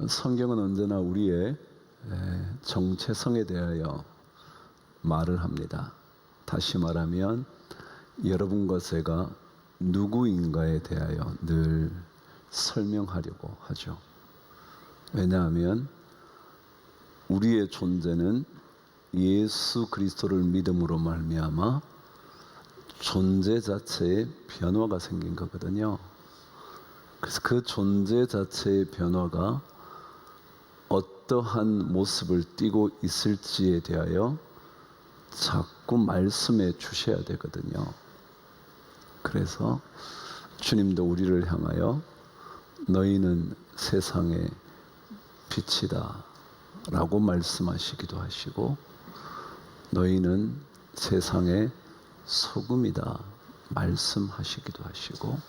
성경은 언제나 우리의 정체성에 대하여 말을 합니다. 다시 말하면 여러분과 제가 누구인가에 대하여 늘 설명하려고 하죠. 왜냐하면 우리의 존재는 예수 그리스도를 믿음으로 말미암아 존재 자체에 변화가 생긴 거거든요. 그래서 그 존재 자체의 변화가 어떠한 모습을 띠고 있을지에 대하여 자꾸 말씀해 주셔야 되거든요. 그래서 주님도 우리를 향하여 너희는 세상의 빛이다 라고 말씀하시기도 하시고, 너희는 세상의 소금이다 말씀하시기도 하시고,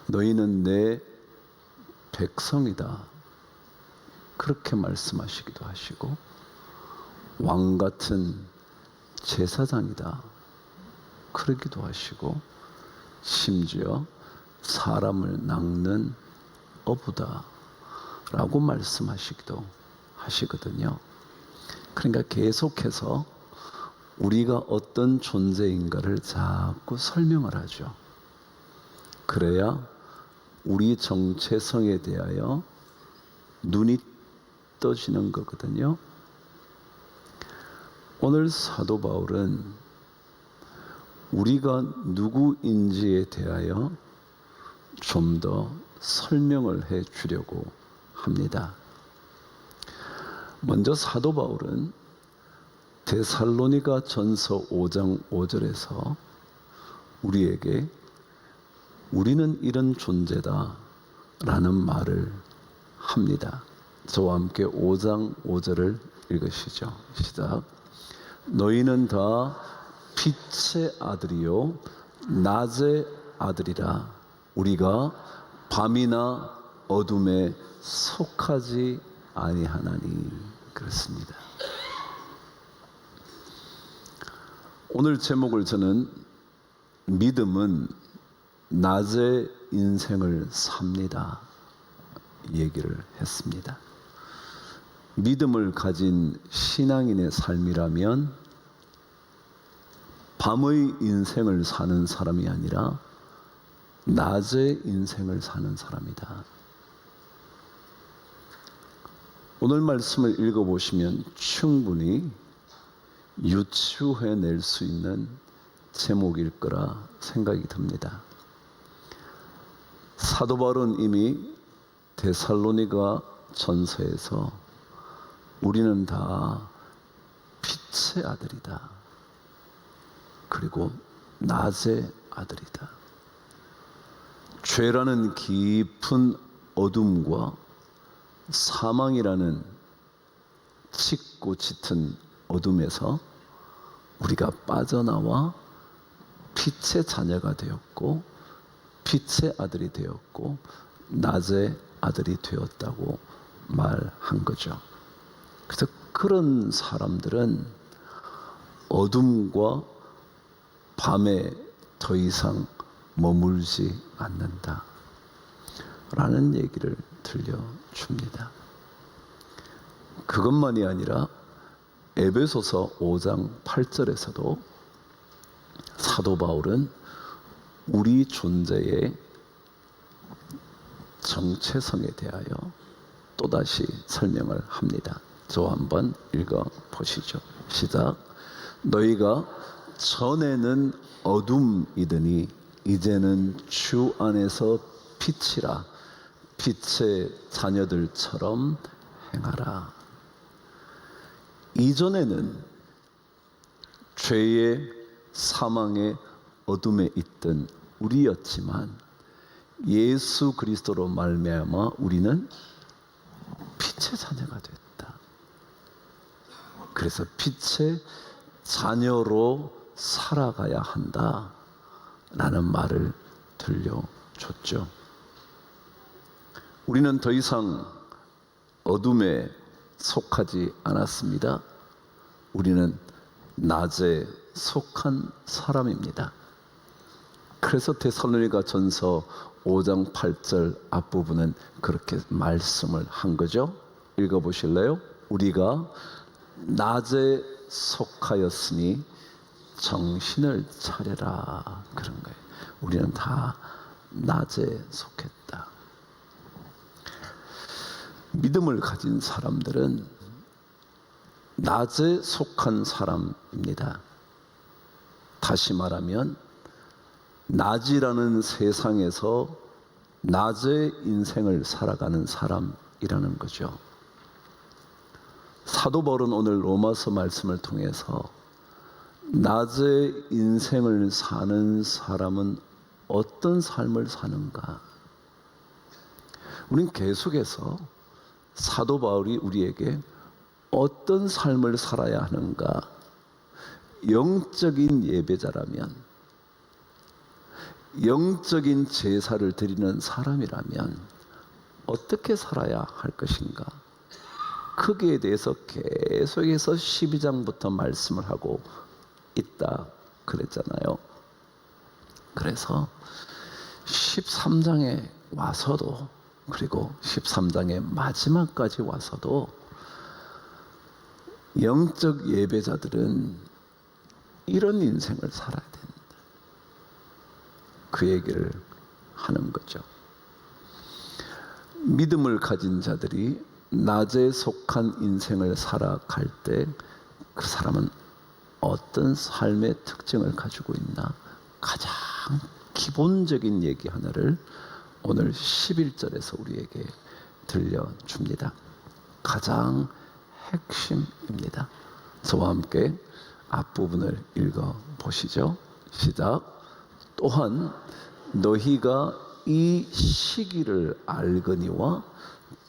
너희는 내 백성이다 그렇게 말씀하시기도 하시고, 왕 같은 제사장이다 그러기도 하시고, 심지어 사람을 낚는 어부다 라고 말씀하시기도 하시거든요. 그러니까 계속해서 우리가 어떤 존재인가를 자꾸 설명을 하죠. 그래야 우리 정체성에 대하여 눈이 떠지는 거거든요. 오늘 사도 바울은 우리가 누구인지에 대하여 좀 더 설명을 해 주려고 합니다. 먼저 사도 바울은 데살로니가 전서 5장 5절에서 우리에게 우리는 이런 존재다 라는 말을 합니다. 저와 함께 5장 5절을 읽으시죠. 시작. 너희는 다 빛의 아들이요 낮의 아들이라. 우리가 밤이나 어둠에 속하지 아니하나니. 그렇습니다. 오늘 제목을 저는 믿음은 낮의 인생을 삽니다 얘기를 했습니다. 믿음을 가진 신앙인의 삶이라면 밤의 인생을 사는 사람이 아니라 낮의 인생을 사는 사람이다. 오늘 말씀을 읽어보시면 충분히 유추해낼 수 있는 제목일 거라 생각이 듭니다. 사도 바울은 이미 데살로니가 전서에서 우리는 다 빛의 아들이다. 그리고 낮의 아들이다. 죄라는 깊은 어둠과 사망이라는 짙고 짙은 어둠에서 우리가 빠져나와 빛의 자녀가 되었고, 빛의 아들이 되었고, 낮의 아들이 되었다고 말한 거죠. 그래서 그런 사람들은 어둠과 밤에 더 이상 머물지 않는다 라는 얘기를 들려줍니다. 그것만이 아니라 에베소서 5장 8절에서도 사도 바울은 우리 존재의 정체성에 대하여 또다시 설명을 합니다. 저와 한번 읽어보시죠. 시작. 너희가 전에는 어둠이더니 이제는 주 안에서 빛이라. 빛의 자녀들처럼 행하라. 이전에는 죄의 사망의 어둠에 있던 우리였지만 예수 그리스도로 말미암아 우리는 빛의 자녀가 됐다. 그래서 빛의 자녀로 살아가야 한다 라는 말을 들려줬죠. 우리는 더 이상 어둠에 속하지 않았습니다. 우리는 낮에 속한 사람입니다. 그래서 데살로니가 전서 5장 8절 앞부분은 그렇게 말씀을 한 거죠. 읽어보실래요? 우리가 낮에 속하였으니 정신을 차려라, 그런 거예요. 우리는 다 낮에 속했다. 믿음을 가진 사람들은 낮에 속한 사람입니다. 다시 말하면 낮이라는 세상에서 낮의 인생을 살아가는 사람이라는 거죠. 사도 바울은 오늘 로마서 말씀을 통해서 낮의 인생을 사는 사람은 어떤 삶을 사는가? 우린 계속해서 사도 바울이 우리에게 어떤 삶을 살아야 하는가? 영적인 예배자라면, 영적인 제사를 드리는 사람이라면 어떻게 살아야 할 것인가? 거기에 대해서 계속해서 12장부터 말씀을 하고 있다 그랬잖아요. 그래서 13장에 와서도, 그리고 13장의 마지막까지 와서도 영적 예배자들은 이런 인생을 살아야 된다, 그 얘기를 하는 거죠. 믿음을 가진 자들이 낮에 속한 인생을 살아갈 때 그 사람은 어떤 삶의 특징을 가지고 있나? 가장 기본적인 얘기 하나를 오늘 11절에서 우리에게 들려줍니다. 가장 핵심입니다. 저와 함께 앞부분을 읽어보시죠. 시작. 또한 너희가 이 시기를 알거니와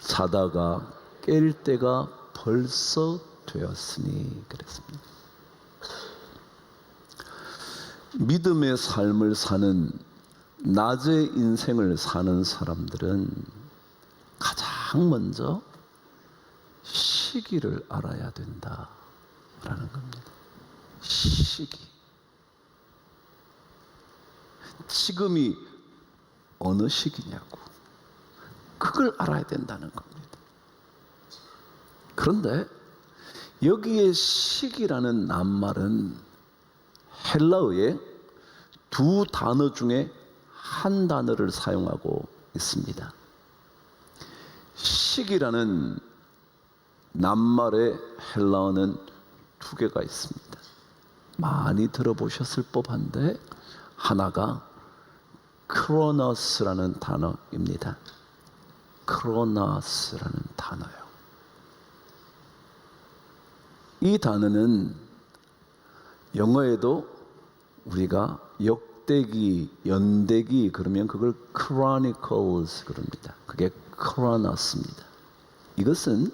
자다가 깰 때가 벌써 되었으니, 그랬습니다. 믿음의 삶을 사는, 낮의 인생을 사는 사람들은 가장 먼저 시기를 알아야 된다라는 겁니다. 시기. 지금이 어느 시기냐고, 그걸 알아야 된다는 겁니다. 그런데 여기에 시기라는 낱말은 헬라어의 두 단어 중에 한 단어를 사용하고 있습니다. 시기라는 낱말의 헬라어는 두 개가 있습니다. 많이 들어보셨을 법한데, 하나가 크로노스라는 단어입니다. 크로노스라는 단어요. 이 단어는 영어에도 우리가 역대기, 연대기 그러면 그걸 Chronicles 그럽니다. 그게 크로노스입니다. 이것은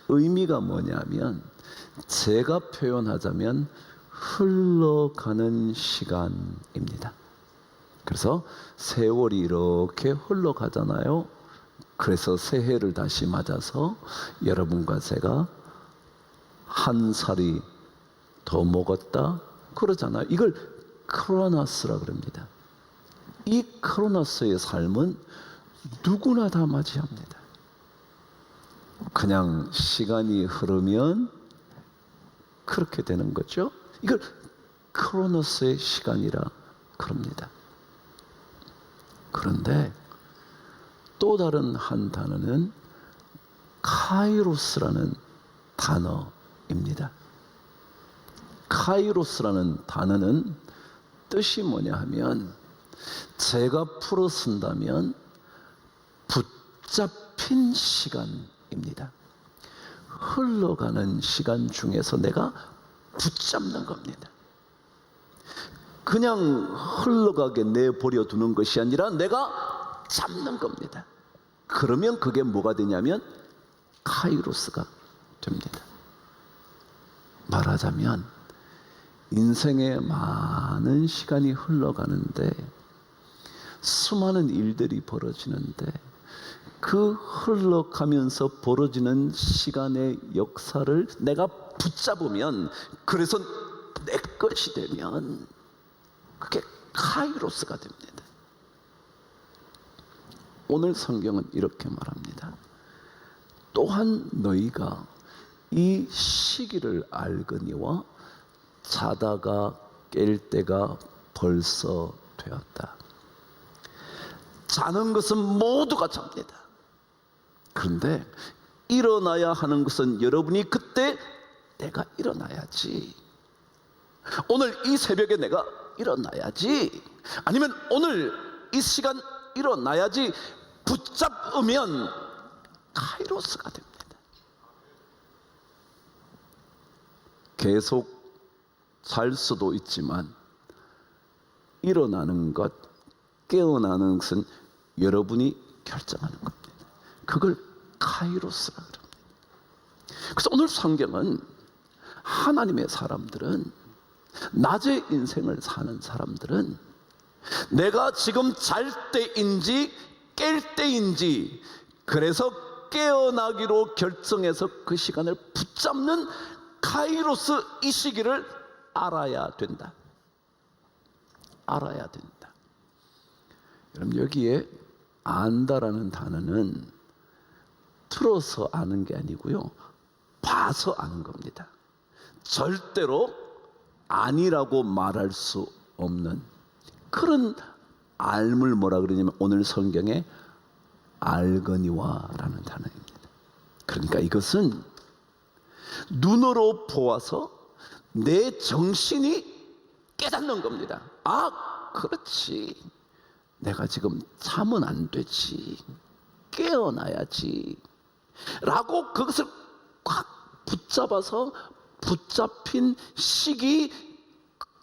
의미가 뭐냐면, 제가 표현하자면 흘러가는 시간입니다. 그래서 세월이 이렇게 흘러가잖아요. 그래서 새해를 다시 맞아서 여러분과 제가 한 살이 더 먹었다 그러잖아요. 이걸 크로노스라 그럽니다. 이 크로노스의 삶은 누구나 다 맞이합니다. 그냥 시간이 흐르면 그렇게 되는 거죠. 이걸 크로노스의 시간이라 그럽니다. 그런데 또 다른 한 단어는 카이로스라는 단어입니다. 카이로스라는 단어는 뜻이 뭐냐 하면, 제가 풀어 쓴다면 붙잡힌 시간입니다. 흘러가는 시간 중에서 내가 붙잡는 겁니다. 그냥 흘러가게 내버려 두는 것이 아니라 내가 잡는 겁니다. 그러면 그게 뭐가 되냐면 카이로스가 됩니다. 말하자면 인생에 많은 시간이 흘러가는데, 수많은 일들이 벌어지는데, 그 흘러가면서 벌어지는 시간의 역사를 내가 붙잡으면, 그래서 내 것이 되면 그게 카이로스가 됩니다. 오늘 성경은 이렇게 말합니다. 또한 너희가 이 시기를 알거니와 자다가 깰 때가 벌써 되었다. 자는 것은 모두가 잡니다. 그런데 일어나야 하는 것은 여러분이 그때 내가 일어나야지, 오늘 이 새벽에 내가 일어나야지, 아니면 오늘 이 시간 일어나야지 붙잡으면 카이로스가 됩니다. 계속 잘 수도 있지만 일어나는 것, 깨어나는 것은 여러분이 결정하는 겁니다. 그걸 카이로스라 그럽니다. 그래서 오늘 성경은 하나님의 사람들은, 낮의 인생을 사는 사람들은 내가 지금 잘 때인지 깰 때인지, 그래서 깨어나기로 결정해서 그 시간을 붙잡는 카이로스 이 시기를 알아야 된다. 알아야 된다. 여러분, 여기에 안다라는 단어는 들어서 아는 게 아니고요, 봐서 아는 겁니다. 절대로 아니라고 말할 수 없는 그런 알물, 뭐라 그러냐면 오늘 성경에 알거니와라는 단어입니다. 그러니까 이것은 눈으로 보아서 내 정신이 깨닫는 겁니다. 아, 그렇지, 내가 지금 자면 안 되지, 깨어나야지 라고 그것을 꽉 붙잡아서 붙잡힌 시기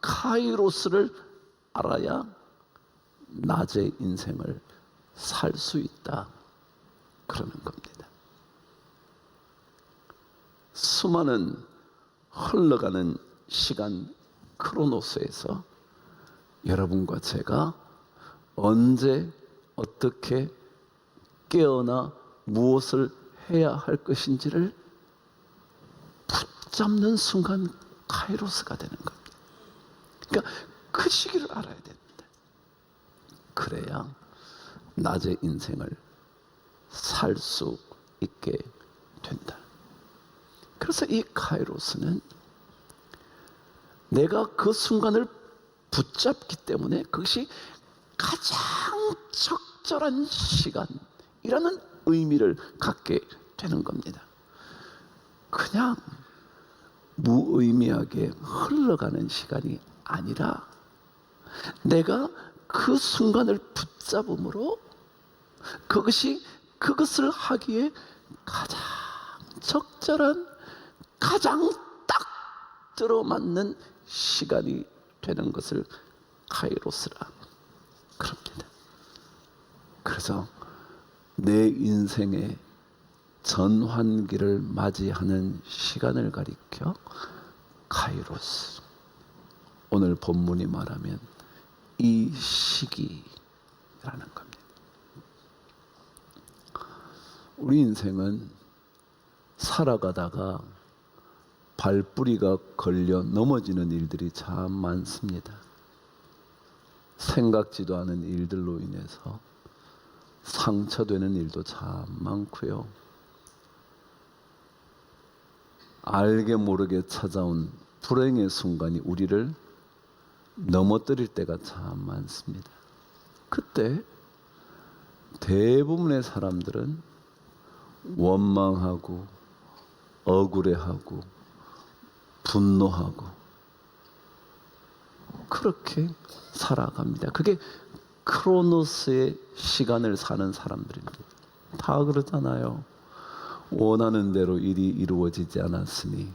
카이로스를 알아야 낮의 인생을 살 수 있다 그러는 겁니다. 수많은 흘러가는 시간 크로노스에서 여러분과 제가 언제 어떻게 깨어나 무엇을 해야 할 것인지를 붙잡는 순간 카이로스가 되는 겁니다. 그러니까 그 시기를 알아야 됩니다. 그래야 낮의 인생을 살 수 있게 된다. 그래서 이 카이로스는 내가 그 순간을 붙잡기 때문에 그것이 가장 적절한 시간이라는 의미를 갖게 되는 겁니다. 그냥 무의미하게 흘러가는 시간이 아니라 내가 그 순간을 붙잡음으로 그것을 하기에 가장 적절한, 가장 딱 들어맞는 시간이 되는 것을 카이로스라 그럽니다. 그래서 내 인생의 전환기를 맞이하는 시간을 가리켜 카이로스, 오늘 본문이 말하면 이 시기라는 겁니다. 우리 인생은 살아가다가 발뿌리가 걸려 넘어지는 일들이 참 많습니다. 생각지도 않은 일들로 인해서 상처되는 일도 참 많고요, 알게 모르게 찾아온 불행의 순간이 우리를 넘어뜨릴 때가 참 많습니다. 그때 대부분의 사람들은 원망하고 억울해하고 분노하고 그렇게 살아갑니다. 그게 크로노스의 시간을 사는 사람들입니다. 다 그러잖아요. 원하는 대로 일이 이루어지지 않았으니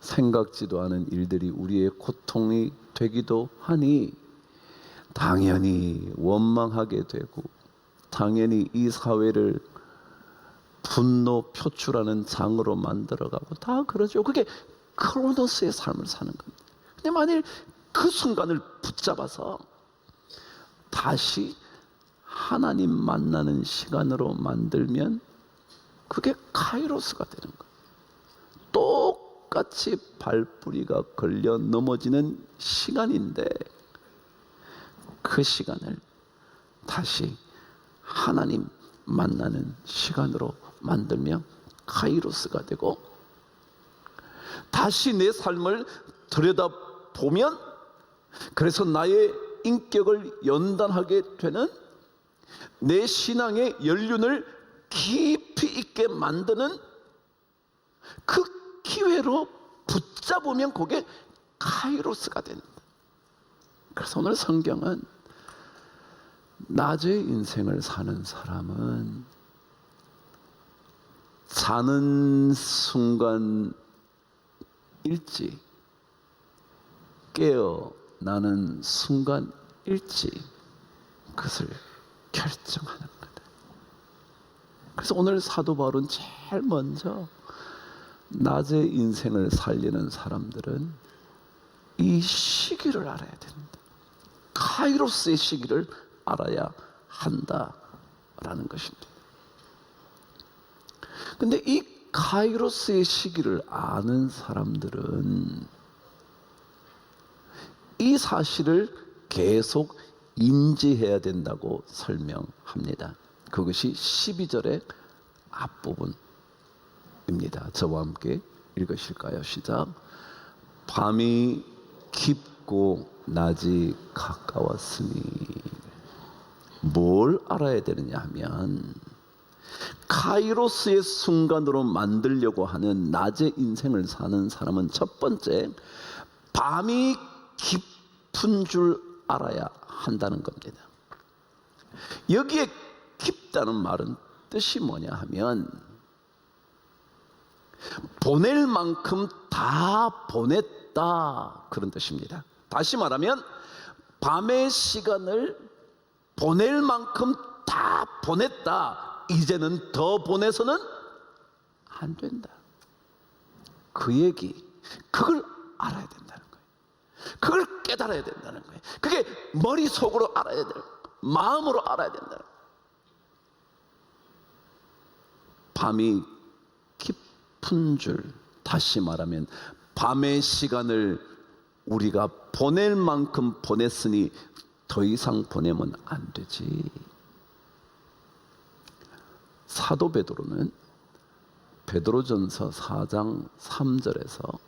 생각지도 않은 일들이 우리의 고통이 되기도 하니 당연히 원망하게 되고, 당연히 이 사회를 분노 표출하는 장으로 만들어가고 다 그러죠. 그게 크로노스의 삶을 사는 겁니다. 근데 만일 그 순간을 붙잡아서 다시 하나님 만나는 시간으로 만들면 그게 카이로스가 되는 거예요. 똑같이 발뿌리가 걸려 넘어지는 시간인데 그 시간을 다시 하나님 만나는 시간으로 만들면 카이로스가 되고, 다시 내 삶을 들여다보면 그래서 나의 인격을 연단하게 되는, 내 신앙의 연륜을 깊이 있게 만드는 그 기회로 붙잡으면 그게 카이로스가 된다. 그래서 오늘 성경은 낮의 인생을 사는 사람은 자는 순간 일찍, 깨어나는 순간 일찍 그것을 결정하는 거다. 그래서 오늘 사도 바울은 제일 먼저 낮의 인생을 살리는 사람들은 이 시기를 알아야 된다. 카이로스의 시기를 알아야 한다라는 것입니다. 근데 이 카이로스의 시기를 아는 사람들은 이 사실을 계속 인지해야 된다고 설명합니다. 그것이 12절의 앞부분입니다. 저와 함께 읽으실까요? 시작. 밤이 깊고 낮이 가까웠으니. 뭘 알아야 되느냐 하면, 카이로스의 순간으로 만들려고 하는 낮의 인생을 사는 사람은 첫 번째, 밤이 깊은 줄 알아야 한다는 겁니다. 여기에 깊다는 말은 뜻이 뭐냐 하면, 보낼 만큼 다 보냈다, 그런 뜻입니다. 다시 말하면 밤의 시간을 보낼 만큼 다 보냈다. 이제는 더 보내서는 안 된다. 그 얘기, 그걸 알아야 된다는 거예요. 그걸 깨달아야 된다는 거예요. 그게 머릿속으로 알아야 돼요. 마음으로 알아야 된다는 거예요. 밤이 깊은 줄, 다시 말하면 밤의 시간을 우리가 보낼 만큼 보냈으니 더 이상 보내면 안 되지. 사도 베드로는 베드로전서 4장 3절에서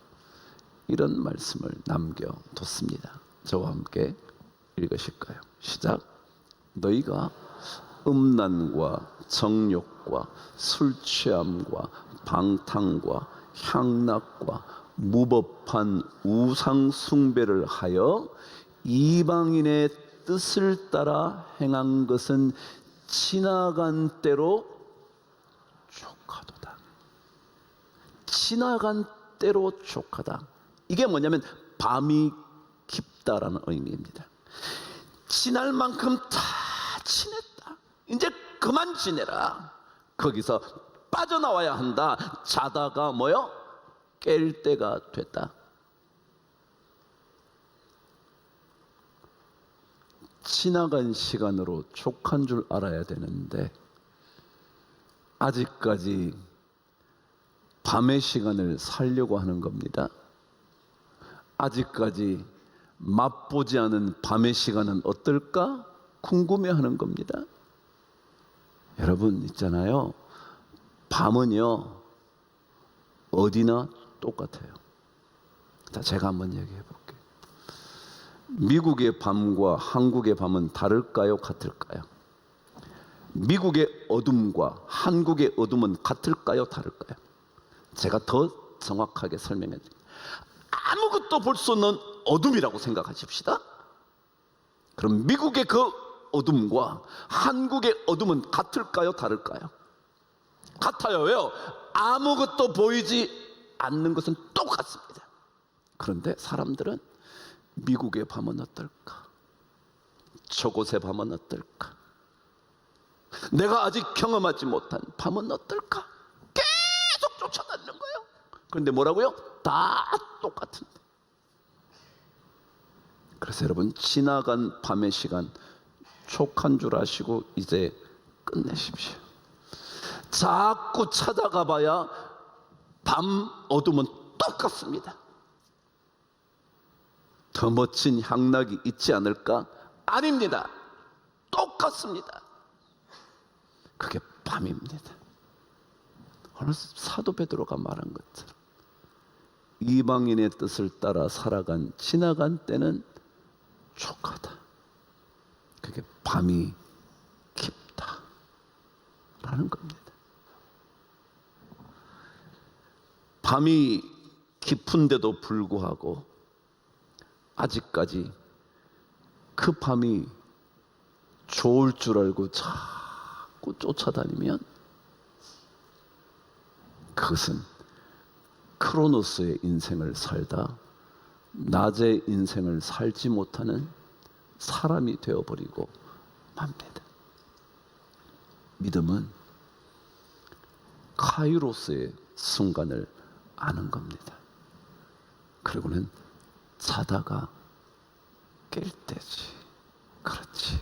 이런 말씀을 남겨뒀습니다. 저와 함께 읽으실까요? 시작. 너희가 음란과 정욕과 술취함과 방탕과 향락과 무법한 우상 숭배를 하여 이방인의 뜻을 따라 행한 것은 지나간 때로 족하도다. 지나간 때로 족하다. 이게 뭐냐면 밤이 깊다라는 의미입니다. 지날 만큼 다 지냈다. 이제 그만 지내라. 거기서 빠져나와야 한다. 자다가 뭐요? 깰 때가 됐다. 지나간 시간으로 족한 줄 알아야 되는데 아직까지 밤의 시간을 살려고 하는 겁니다. 아직까지 맛보지 않은 밤의 시간은 어떨까 궁금해하는 겁니다. 여러분 있잖아요. 밤은요 어디나 똑같아요. 자, 제가 한번 얘기해 볼게요. 미국의 밤과 한국의 밤은 다를까요? 같을까요? 미국의 어둠과 한국의 어둠은 같을까요? 다를까요? 제가 더 정확하게 설명해 드릴게요. 아무것도 볼 수 없는 어둠이라고 생각하십시다. 그럼 미국의 그 어둠과 한국의 어둠은 같을까요? 다를까요? 같아요. 왜요? 아무것도 보이지 않는 것은 똑같습니다. 그런데 사람들은 미국의 밤은 어떨까? 저곳의 밤은 어떨까? 내가 아직 경험하지 못한 밤은 어떨까? 계속 쫓아다니는 거예요. 그런데 뭐라고요? 다 똑같은데. 그래서 여러분 지나간 밤의 시간 촉한 줄 아시고 이제 끝내십시오. 자꾸 찾아가 봐야 밤 어둠은 똑같습니다. 더 멋진 향락이 있지 않을까? 아닙니다. 똑같습니다. 그게 밤입니다. 오늘 사도 베드로가 말한 것처럼 이방인의 뜻을 따라 살아간 지나간 때는 촉하다. 그게 밤이 깊다라는 겁니다. 밤이 깊은데도 불구하고 아직까지 그 밤이 좋을 줄 알고 자꾸 쫓아다니면 그것은 크로노스의 인생을 살다 낮의 인생을 살지 못하는 사람이 되어버리고 맙니다. 믿음은 카이로스의 순간을 아는 겁니다. 그리고는 자다가 깰 때지. 그렇지.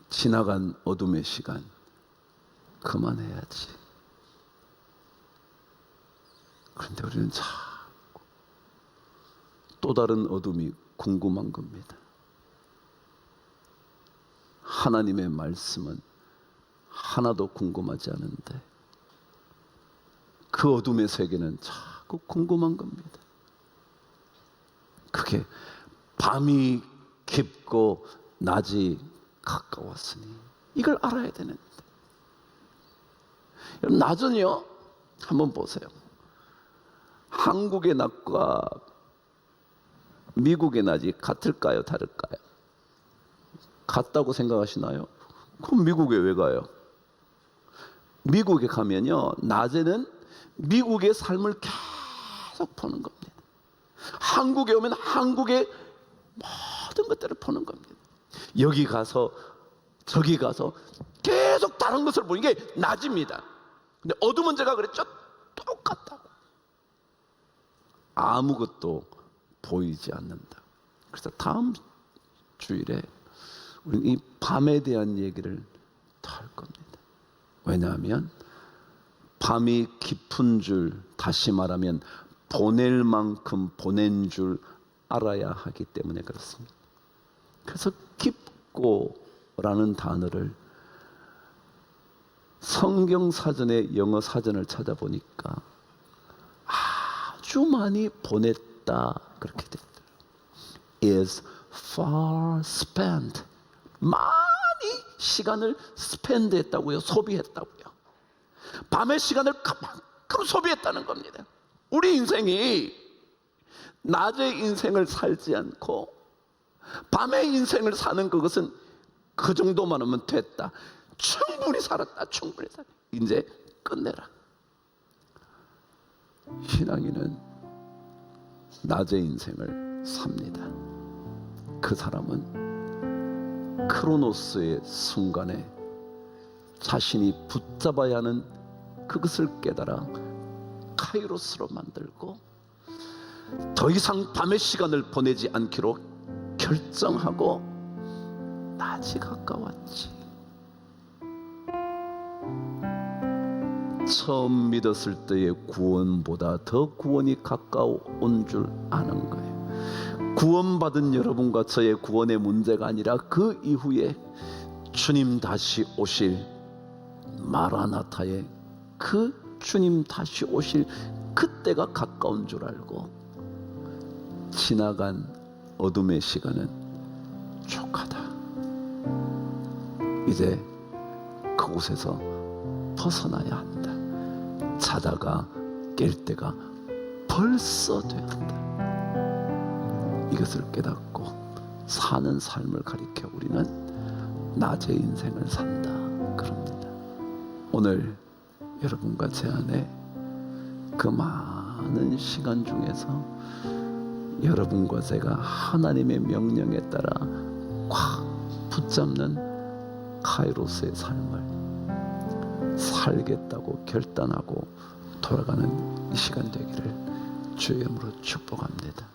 지나간 어둠의 시간 그만해야지. 그런데 우리는 자꾸 또 다른 어둠이 궁금한 겁니다. 하나님의 말씀은 하나도 궁금하지 않은데 그 어둠의 세계는 자꾸 궁금한 겁니다. 그게 밤이 깊고 낮이 가까웠으니 이걸 알아야 되는데, 여러분 낮은요 한번 보세요. 한국의 낮과 미국의 낮이 같을까요, 다를까요? 같다고 생각하시나요? 그럼 미국에 왜 가요? 미국에 가면요 낮에는 미국의 삶을 계속 보는 겁니다. 한국에 오면 한국의 모든 것들을 보는 겁니다. 여기 가서 저기 가서 계속 다른 것을 보는 게 낮입니다. 근데 어둠은 제가 그랬죠, 똑같다고. 아무것도 보이지 않는다. 그래서 다음 주일에 우리는 이 밤에 대한 얘기를 더 할 겁니다. 왜냐하면 밤이 깊은 줄, 다시 말하면 보낼 만큼 보낸 줄 알아야 하기 때문에 그렇습니다. 그래서 깊고라는 단어를 성경 사전의 영어 사전을 찾아보니까 아주 많이 보냈다 그렇게 됐더라고요. is far spent. 많이 시간을 스펜드 했다고요. 소비했다고요. 밤의 시간을 그만큼 소비했다는 겁니다. 우리 인생이 낮의 인생을 살지 않고 밤의 인생을 사는 그것은 그 정도만 하면 됐다. 충분히 살았다. 충분히 살았다. 이제 끝내라. 신앙인은 낮의 인생을 삽니다. 그 사람은 크로노스의 순간에 자신이 붙잡아야 하는 그것을 깨달아 카이로스로 만들고 더 이상 밤의 시간을 보내지 않기로 결정하고 낮이 가까웠지. 처음 믿었을 때의 구원보다 더 구원이 가까운 줄 아는 거예요. 구원받은 여러분과 저의 구원의 문제가 아니라 그 이후에 주님 다시 오실 마라나타의 그 주님 다시 오실 그때가 가까운 줄 알고 지나간 어둠의 시간은 촉하다. 이제 그곳에서 벗어나야 한다. 자다가 깰 때가 벌써 되었다. 이것을 깨닫고 사는 삶을 가리켜 우리는 낮의 인생을 산다 그럽니다. 오늘 여러분과 제 안에 그 많은 시간 중에서 여러분과 제가 하나님의 명령에 따라 꽉 붙잡는 카이로스의 삶을 살겠다고 결단하고 돌아가는 이 시간 되기를 주의 이름으로 축복합니다.